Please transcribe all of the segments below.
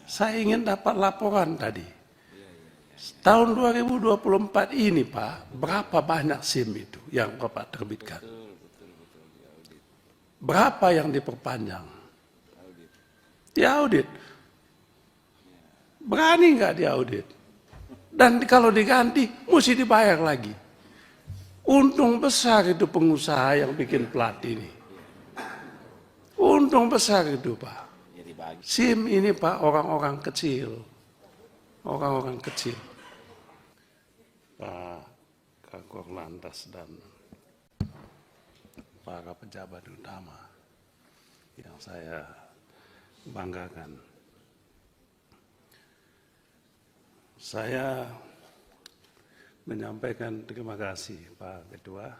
saya ingin dapat laporan tadi. Tahun 2024 ini Pak, berapa banyak SIM itu yang Bapak terbitkan? Berapa yang diperpanjang? Diaudit. Berani nggak diaudit? Dan kalau diganti, mesti dibayar lagi. Untung besar itu pengusaha yang bikin plat ini. Untung besar itu Pak. SIM ini Pak, orang-orang kecil. Orang-orang kecil. Pak Kakor Lantas dan para pejabat utama yang saya banggakan. Saya menyampaikan terima kasih Pak Ketua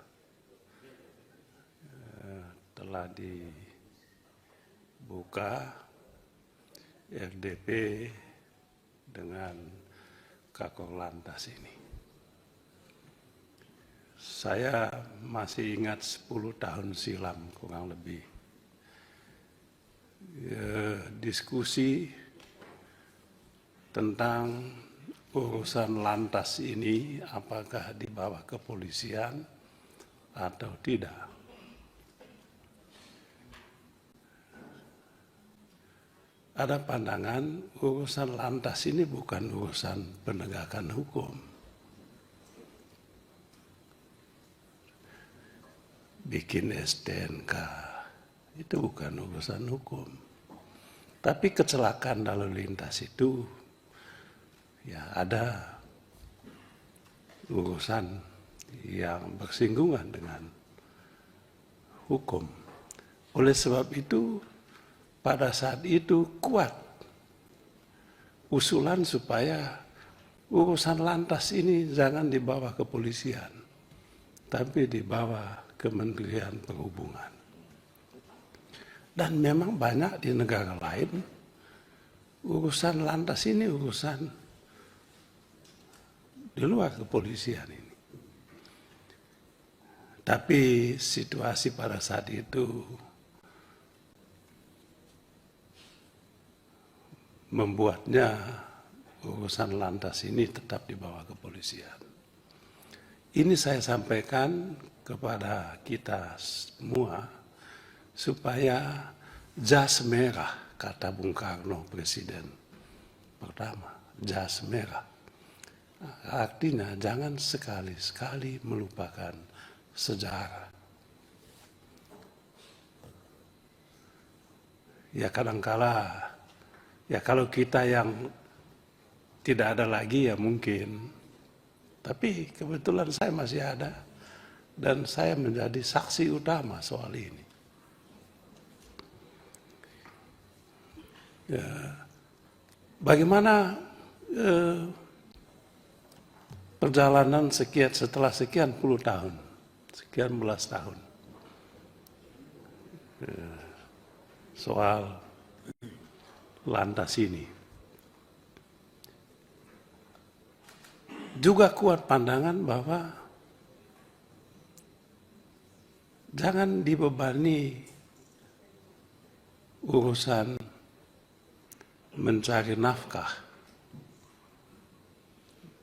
telah dibuka RDP dengan Kakor Lantas ini. Saya masih ingat 10 tahun silam kurang lebih diskusi tentang urusan lantas ini apakah di bawah kepolisian atau tidak. Ada pandangan urusan lantas ini bukan urusan penegakan hukum. Bikin STNK itu bukan urusan hukum. Tapi kecelakaan lalu lintas itu ya ada urusan yang bersinggungan dengan hukum. Oleh sebab itu pada saat itu kuat usulan supaya urusan lantas ini jangan dibawa kepolisian, tapi dibawa Kementerian Perhubungan. Dan memang banyak di negara lain urusan lantas ini urusan di luar kepolisian ini. Tapi situasi pada saat itu membuatnya urusan lantas ini tetap di bawah kepolisian. Ini saya sampaikan kepada kita semua supaya jas merah, kata Bung Karno Presiden pertama, jas merah. Artinya jangan sekali-sekali melupakan sejarah. Ya kadangkala, ya kalau kita yang tidak ada lagi ya mungkin. Tapi kebetulan saya masih ada dan saya menjadi saksi utama soal ini. Ya, bagaimana perjalanan setelah sekian puluh tahun, sekian belas tahun, soal lantas ini. Juga kuat pandangan bahwa jangan dibebani urusan mencari nafkah,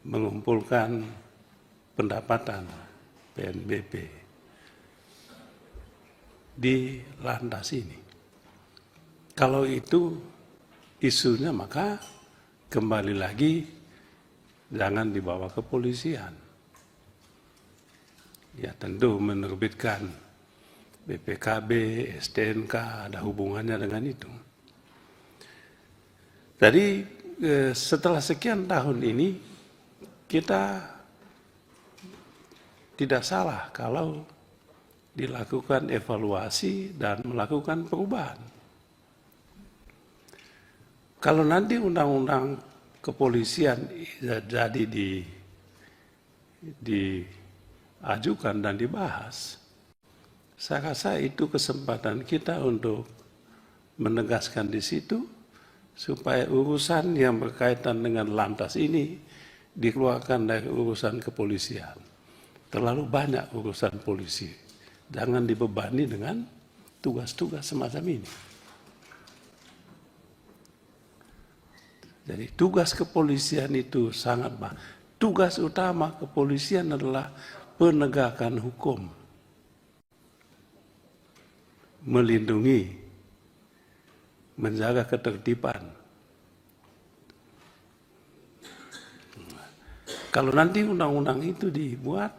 mengumpulkan pendapatan PNBP di lantas ini. Kalau itu isunya maka kembali lagi jangan dibawa kepolisian. Ya tentu menerbitkan BPKB, STNK ada hubungannya dengan itu. Jadi setelah sekian tahun ini kita tidak salah kalau dilakukan evaluasi dan melakukan perubahan. Kalau nanti undang-undang kepolisian jadi diajukan dan dibahas, saya rasa itu kesempatan kita untuk menegaskan di situ supaya urusan yang berkaitan dengan lantas ini dikeluarkan dari urusan kepolisian. Terlalu banyak urusan polisi. Jangan dibebani dengan tugas-tugas semacam ini. Jadi tugas kepolisian itu sangat tugas utama kepolisian adalah penegakan hukum, melindungi, menjaga ketertiban. Kalau nanti undang-undang itu dibuat,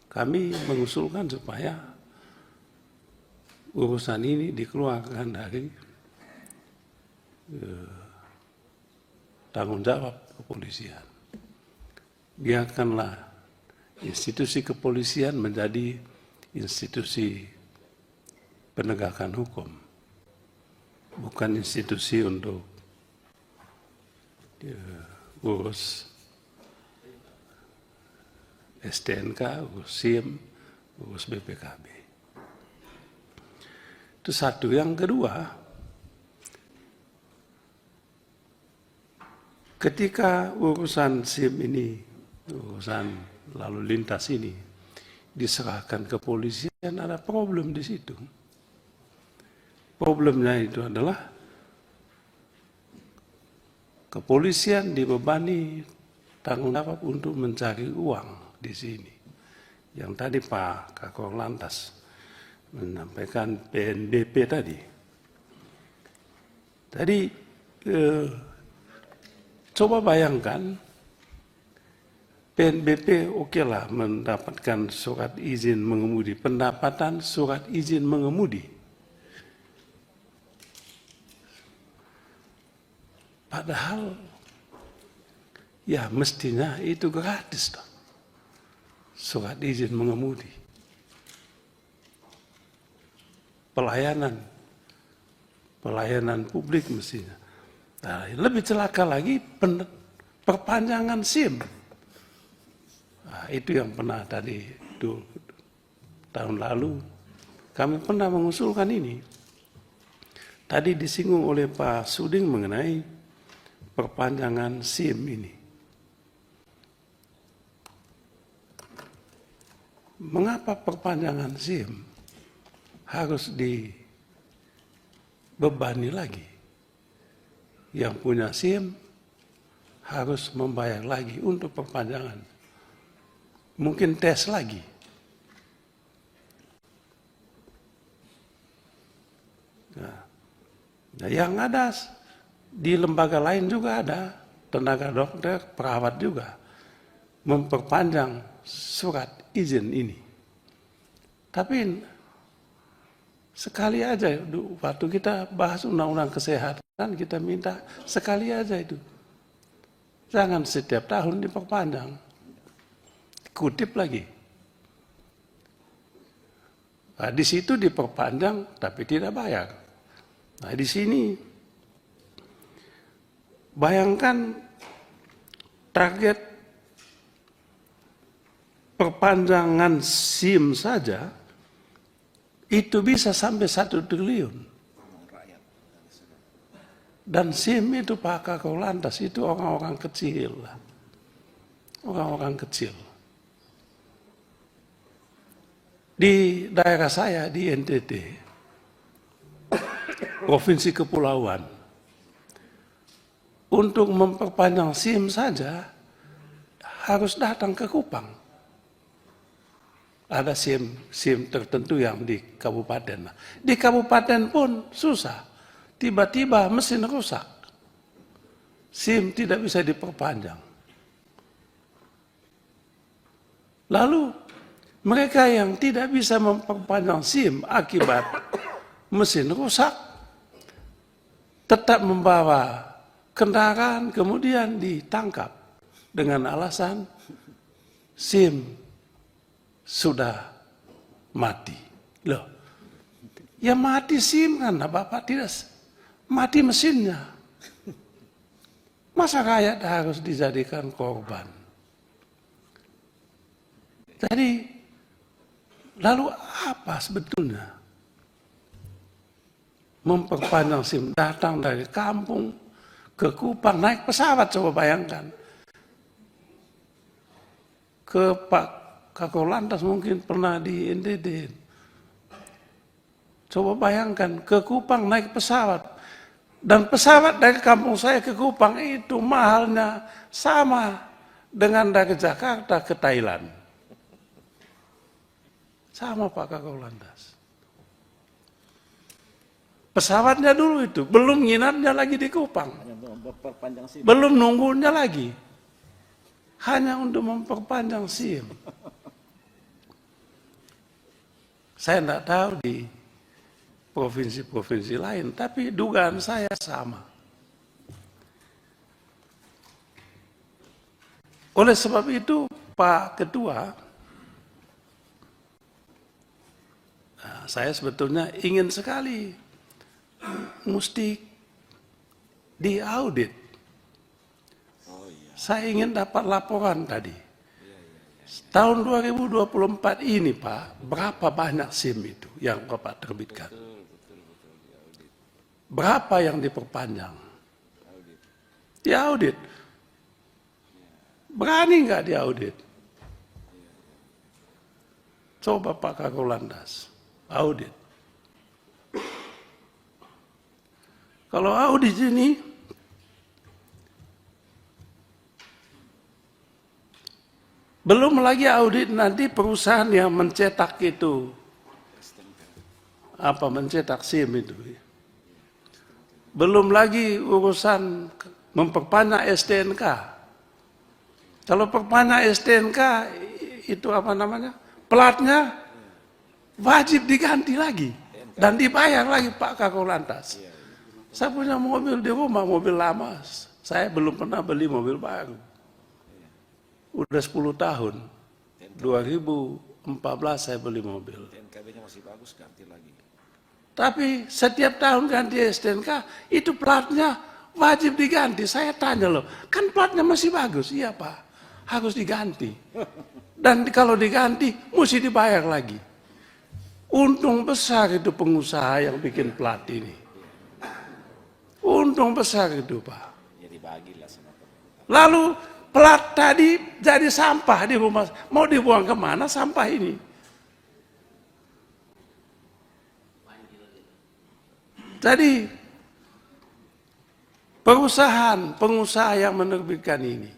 kami mengusulkan supaya urusan ini dikeluarkan dari tanggung jawab kepolisian. Biarkanlah institusi kepolisian menjadi institusi penegakan hukum, bukan institusi untuk urus STNK, urus SIM, urus BPKB. Itu satu. Yang kedua, ketika urusan SIM ini, urusan lalu lintas ini diserahkan ke kepolisian, ada problem di situ. Problemnya itu adalah kepolisian dibebani tanggung jawab untuk mencari uang di sini. Yang tadi Pak Kakor Lantas menyampaikan PNBP tadi. Tadi coba bayangkan PNBP okelah mendapatkan surat izin mengemudi, pendapatan surat izin mengemudi. Padahal ya mestinya itu gratis dong. Surat izin mengemudi. Pelayanan publik mestinya. Nah, lebih celaka lagi perpanjangan SIM. Nah, itu yang pernah tadi tahun lalu kami pernah mengusulkan ini. Tadi disinggung oleh Pak Suding mengenai perpanjangan SIM ini. Mengapa perpanjangan SIM harus dibebani lagi? Yang punya SIM harus membayar lagi untuk perpanjangan. Mungkin tes lagi. Nah, yang ada di lembaga lain juga ada, tenaga dokter, perawat juga memperpanjang surat izin ini. Tapi sekali aja, waktu kita bahas undang-undang kesehatan, kita minta sekali aja itu. Jangan setiap tahun diperpanjang. Kutip lagi. Nah, di situ diperpanjang tapi tidak bayar. Nah, di sini bayangkan target perpanjangan SIM saja itu bisa sampai 1 triliun. Dan SIM itu Pak Kakor Lantas itu orang-orang kecil. Orang-orang kecil. Di daerah saya di NTT, Provinsi Kepulauan, untuk memperpanjang SIM saja harus datang ke Kupang. Ada SIM tertentu yang di kabupaten. Di kabupaten pun susah. Tiba-tiba mesin rusak. SIM tidak bisa diperpanjang. Lalu mereka yang tidak bisa memperpanjang SIM akibat mesin rusak tetap membawa kendaraan kemudian ditangkap dengan alasan SIM sudah mati. Loh, ya mati SIM kan, Bapak tidak mati mesinnya. Masa rakyat harus dijadikan korban? Jadi, lalu apa sebetulnya? Memperpanjang SIM, datang dari kampung ke Kupang, naik pesawat, coba bayangkan. Ke Pak Kakor Lantas mungkin pernah di NTT. Coba bayangkan, ke Kupang naik pesawat. Dan pesawat dari kampung saya ke Kupang itu mahalnya sama dengan dari Jakarta ke Thailand. Sama Pak Kakor Lantas. Pesawatnya dulu itu, belum nginapnya lagi di Kupang. Belum nunggunya lagi. Hanya untuk memperpanjang SIM. Saya tidak tahu di provinsi-provinsi lain, tapi dugaan saya sama. Oleh sebab itu, Pak Ketua, saya sebetulnya ingin sekali mesti diaudit. Saya ingin dapat laporan tadi. Tahun 2024 ini Pak, berapa banyak SIM itu yang Bapak terbitkan? Berapa yang diperpanjang? Diaudit. Berani nggak diaudit? Coba Pak Kakor Lantas, audit. Kalau audit ini, belum lagi audit nanti perusahaan yang mencetak itu, mencetak SIM itu. Belum lagi urusan memperpanjang STNK. Kalau perpanjang STNK itu platnya wajib diganti lagi dan dibayar lagi Pak Kakor Lantas. Saya punya mobil di rumah, mobil lama. Saya belum pernah beli mobil baru. Udah 10 tahun. 2014 saya beli mobil. TNKB-nya masih bagus, ganti lagi. Tapi setiap tahun ganti STNK, itu platnya wajib diganti. Saya tanya loh, kan platnya masih bagus? Iya Pak, harus diganti. Dan kalau diganti, mesti dibayar lagi. Untung besar itu pengusaha yang bikin plat ini. Untung besar itu Pak. Jadi bagilah sama pemerintah. Lalu plat tadi jadi sampah di rumah. Mau dibuang kemana sampah ini? Jadi pengusaha yang menerbitkan ini,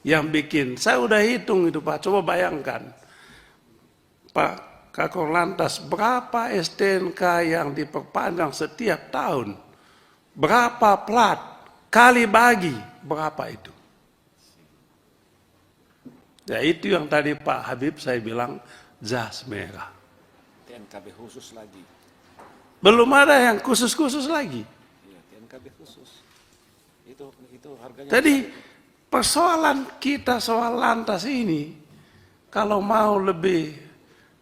yang bikin, saya udah hitung itu Pak, coba bayangkan. Pak Kakor Lantas, berapa STNK yang diperpanjang setiap tahun? Berapa plat? Kali bagi, berapa itu? Ya itu yang tadi Pak Habib saya bilang, jas merah. TNKB khusus lagi. Belum ada yang khusus-khusus lagi. Iya, TNKB khusus. Itu harganya. Jadi persoalan kita soal Lantas ini, kalau mau lebih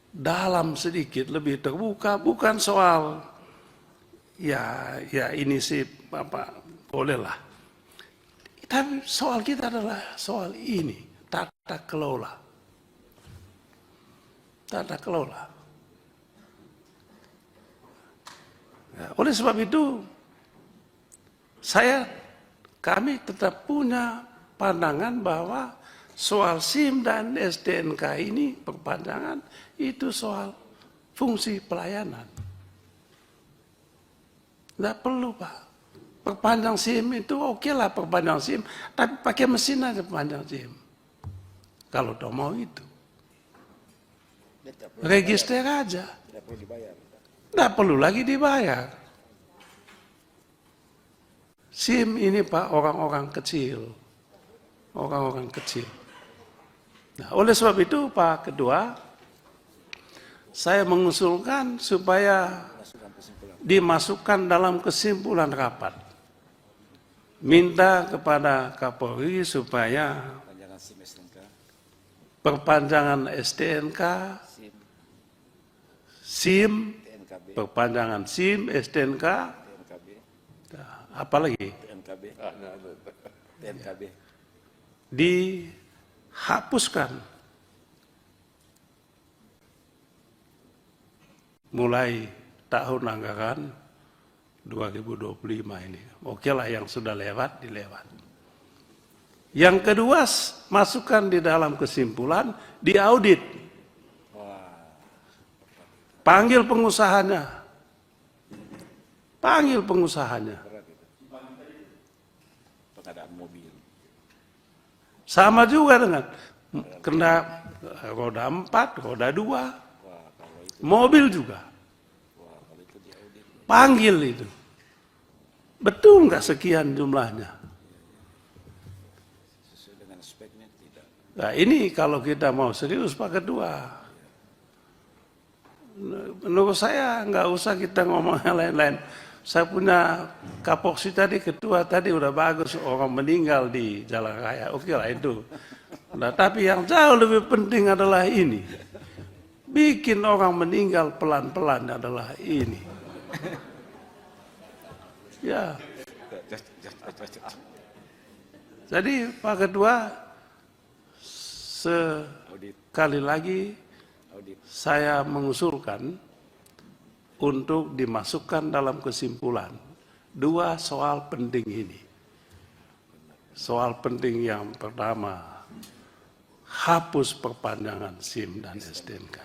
dalam sedikit, lebih terbuka, bukan soal ya ini sih bolehlah. Tapi soal kita adalah soal ini, tata kelola. Tata kelola. Ya, oleh sebab itu, kami tetap punya pandangan bahwa soal SIM dan STNK ini perpanjangan itu soal fungsi pelayanan. Tidak perlu Pak. Perpanjang SIM itu oke lah perpanjang SIM, tapi pakai mesin aja perpanjang SIM. Kalau toh mau itu. Register aja. Tidak perlu dibayar. Tidak perlu lagi dibayar. SIM ini Pak orang-orang kecil. Orang-orang kecil. Nah, oleh sebab itu Pak Ketua, saya mengusulkan supaya dimasukkan dalam kesimpulan rapat. Minta kepada Kapolri supaya perpanjangan STNK, SIM, perpanjangan SIM, STNK, apalagi TNKB dihapuskan mulai tahun anggaran 2025 ini. Oke lah yang sudah lewat, dilewat. Yang kedua, masukkan di dalam kesimpulan, diaudit. Panggil pengusahanya. Panggil pengusahanya. pengadaan mobil. Sama juga dengan kena roda 4, roda 2, Wah, kalau itu, mobil juga. kalau itu diaudit. Panggil itu. Betul nggak sekian jumlahnya? Sesuai dengan speknya tidak. Nah ini kalau kita mau serius Pak Ketua. Menurut saya nggak usah kita ngomong yang lain-lain. Saya punya kapoksi tadi, ketua tadi udah bagus, orang meninggal di jalan raya. Oke lah itu. Nah, tapi yang jauh lebih penting adalah ini. Bikin orang meninggal pelan-pelan adalah ini. Ya. Jadi Pak Ketua, sekali lagi Audit. saya mengusulkan untuk dimasukkan dalam kesimpulan 2 soal penting ini. Soal penting yang pertama, hapus perpanjangan SIM dan STNK.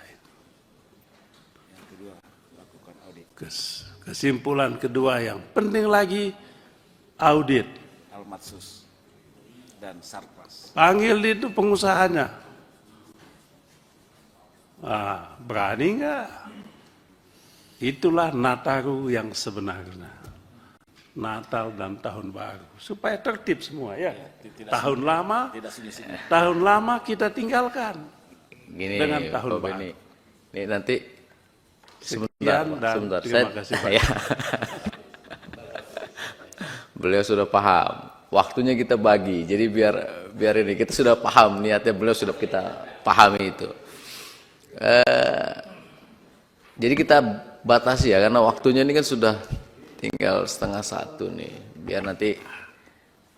Yang kedua, lakukan audit. Kesimpulan kedua yang penting lagi, audit. Almatsus dan Sarpas. Panggil itu pengusahanya. Berani nggak? Itulah Nataru yang sebenarnya. Natal dan Tahun Baru. Supaya tertib semua ya. Tahun lama, Tidak sini-sini. tahun lama kita tinggalkan. Gini, Dengan tahun Pak baru. Beni. Ini nanti Sekian dan sebentar. terima kasih Pak. Ya. Beliau sudah paham. Waktunya kita bagi. Jadi biar ini kita sudah paham niatnya, beliau sudah kita pahami itu. Jadi kita batasi ya, karena waktunya ini kan sudah tinggal 12:30 nih. Biar nanti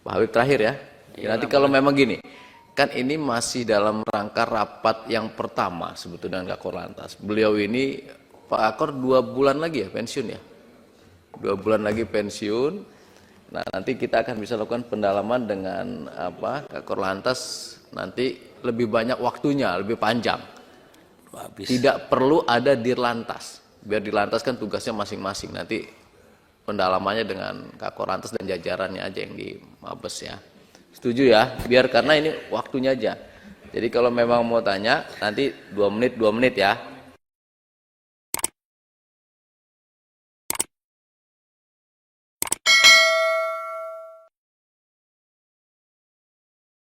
Pak Habib terakhir ya. Nanti kalau memang gini, kan ini masih dalam rangka rapat yang pertama sebetulnya dengan Kak Korlantas. Beliau ini Pak Akor 2 bulan lagi ya pensiun ya. 2 bulan lagi pensiun. Nah nanti kita akan bisa lakukan pendalaman dengan Kak Korlantas, nanti lebih banyak waktunya, lebih panjang. Tidak perlu ada dirlantas. Biar dirlantas kan tugasnya masing-masing. Nanti pendalamannya dengan Kak Korlantas dan jajarannya aja yang di Mabes ya. Setuju ya? Biar karena ini waktunya aja. Jadi kalau memang mau tanya nanti 2 menit ya.